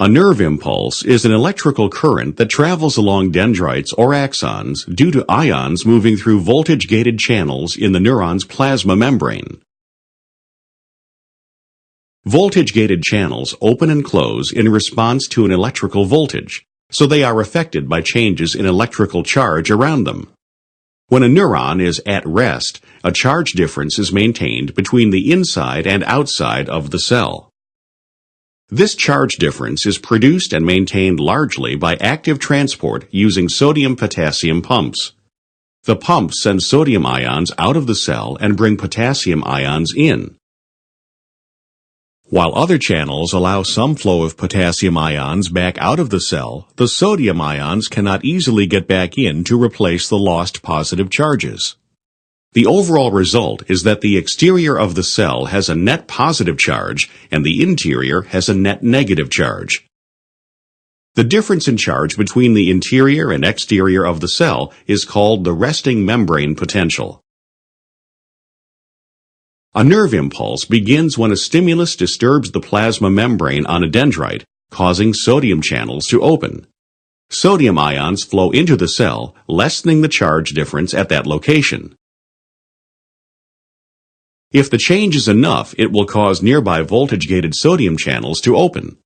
A nerve impulse is an electrical current that travels along dendrites or axons due to ions moving through voltage-gated channels in the neuron's plasma membrane. Voltage-gated channels open and close in response to an electrical voltage, so they are affected by changes in electrical charge around them. When a neuron is at rest, a charge difference is maintained between the inside and outside of the cell. This charge difference is produced and maintained largely by active transport using sodium-potassium pumps. The pumps send sodium ions out of the cell and bring potassium ions in. While other channels allow some flow of potassium ions back out of the cell, the sodium ions cannot easily get back in to replace the lost positive charges. The overall result is that the exterior of the cell has a net positive charge and the interior has a net negative charge. The difference in charge between the interior and exterior of the cell is called the resting membrane potential. A nerve impulse begins when a stimulus disturbs the plasma membrane on a dendrite, causing sodium channels to open. Sodium ions flow into the cell, lessening the charge difference at that location. If the change is enough, it will cause nearby voltage-gated sodium channels to open.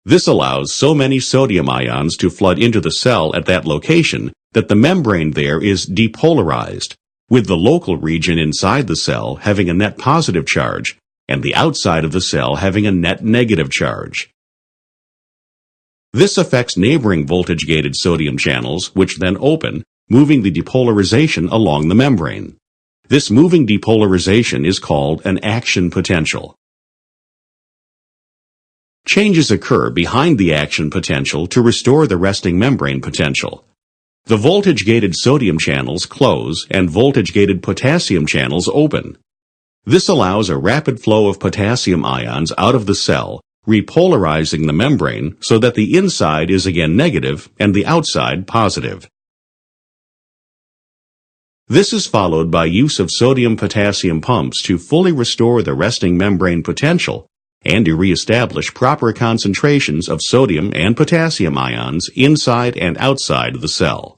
This allows so many sodium ions to flood into the cell at that location that the membrane there is depolarized, with the local region inside the cell having a net positive charge and the outside of the cell having a net negative charge. This affects neighboring voltage-gated sodium channels, which then open, moving the depolarization along the membrane. This moving depolarization is called an action potential. Changes occur behind the action potential to restore the resting membrane potential. The voltage-gated sodium channels close and voltage-gated potassium channels open. This allows a rapid flow of potassium ions out of the cell, repolarizing the membrane so that the inside is again negative and the outside positive. This is followed by use of sodium-potassium pumps to fully restore the resting membrane potential and to reestablish proper concentrations of sodium and potassium ions inside and outside the cell.